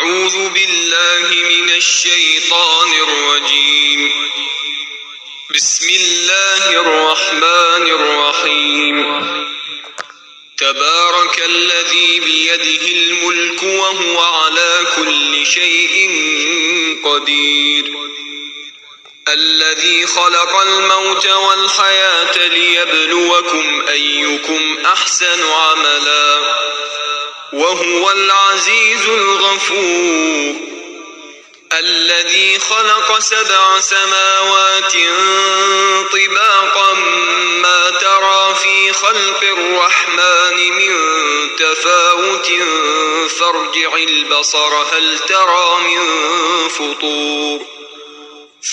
أعوذ بالله من الشيطان الرجيم. بسم الله الرحمن الرحيم. تبارك الذي بيده الملك وهو على كل شيء قدير. الذي خلق الموت والحياة ليبلوكم أيكم أحسن عملا وهو العزيز الغفور. الذي خلق 7 سماوات طباقا ما ترى في خلق الرحمن من تفاوت فارجع البصر هل ترى من فطور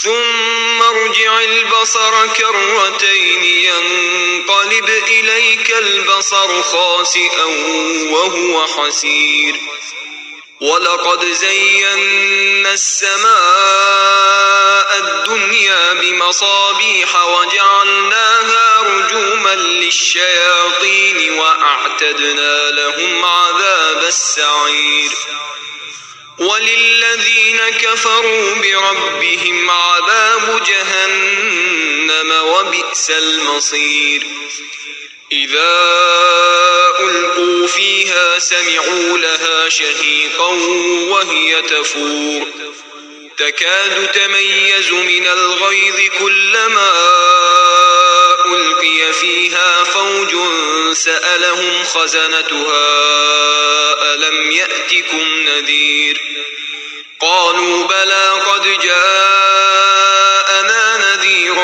ثم ارجع البصر كرتين ينقلب إليك البصر خاسئا وهو حسير. ولقد زينا السماء الدنيا بمصابيح وجعلناها رجوما للشياطين وأعتدنا لهم عذاب السعير. وللذين كفروا بربهم عذاب جهنم وبئس المصير. إذا ألقوا فيها سمعوا لها شهيقا وهي تفور تكاد تميز من الغيظ كلما ألقي فيها فوج سألهم خزنتها ألم يأتكم نذير قالوا بلى قد جاءنا نذير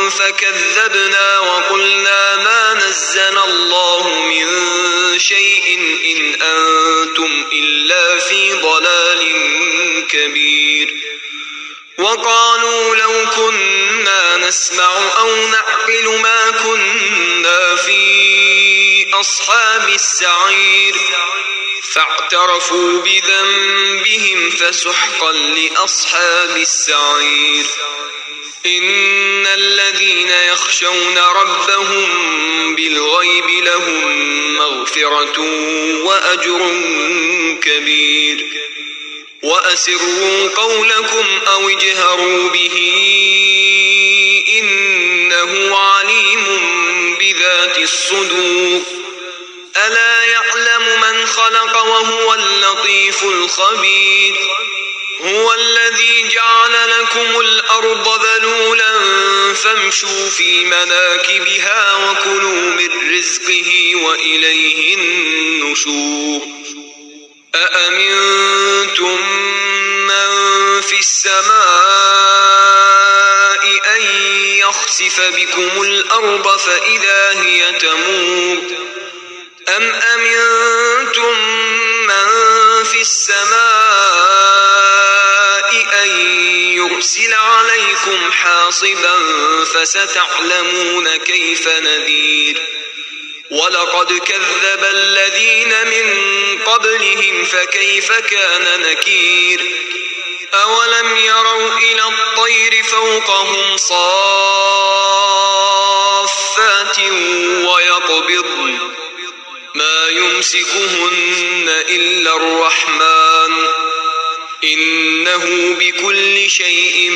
فكذبنا وقلنا ما نزل الله من شيء إن أنتم إلا في ضلال كبير. وقالوا لو كنا نسمع أو نعقل ما كنا في أصحاب السعير فاعترفوا بذنبهم فسحقا لأصحاب السعير. إن الذين يخشون ربهم بالغيب لهم مغفرة وأجر كبير. وأسروا قولكم أو اجهروا به إنه عليم بذات الصدور. ألا يعلم من خلق وهو اللطيف الخبير. هو الذي جعل لكم الأرض ذلولا فامشوا في مناكبها وكلوا من رزقه وإليه النشور. أأمنتم من في السماء أن يخسف بكم الأرض فإذا هي تمور أم أمنتم من في السماء أن يرسل عليكم حاصبا فستعلمون كيف نذير. ولقد كذب الذين من قبلهم فكيف كان نكير. أولم يروا إلى الطير فوقهم صافات ويقبضن ما يمسكهن إلا الرحمن إنه بكل شيء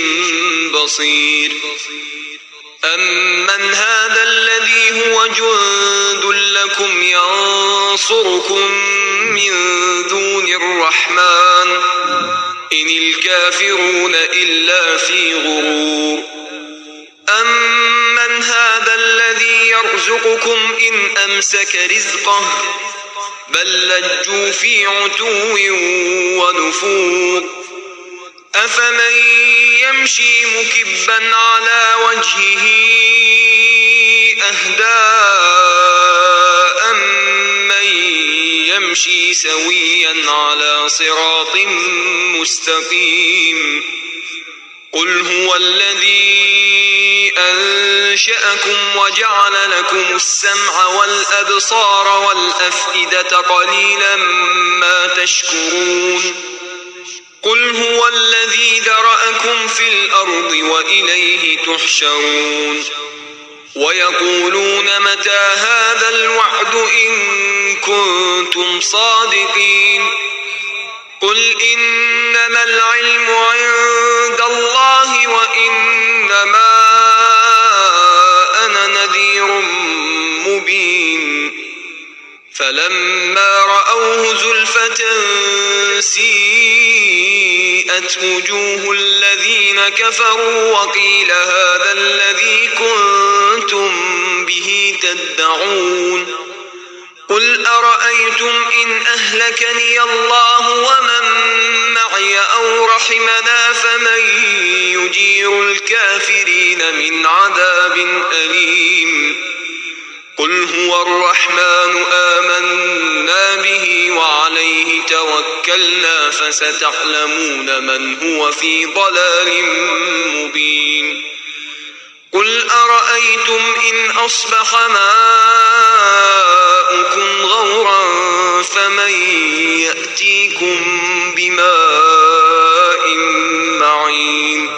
بصير. أمن هذا الذي هو جند لكم ينصركم من دون الرحمن إن الكافرون إلا في غرور. أمن هذا الذي يرزقكم إن أمسك رزقه بل لجوا في عتو ونفور. أفمن يمشي مكبا على وجهه أهدى أمن يمشي سويا على صراط مستقيم. قل هو الذي أنشأكم وجعل لكم السمع والأبصار والأفئدة قليلا ما تشكرون. قل هو الذي ذرأكم في الأرض وإليه تحشرون. ويقولون متى هذا الوعد إن كنتم صادقين قل إنما العلم عند الله وإنما أنا نذير مبين فلما رأوه زلفة سيئت وجوه الذين كفروا وقيل هذا الذي كنتم به تدعون قل أرأيتم إن أهلكني الله ومن معي أو رحمنا فمن يجير الكافرين من عذاب أليم قل هو الرحمن آمنا به وعليه توكلنا فستعلمون من هو في ضلال مبين قل أرأيتم إن أصبح ماؤكم غورا فمن يأتيكم بماء معين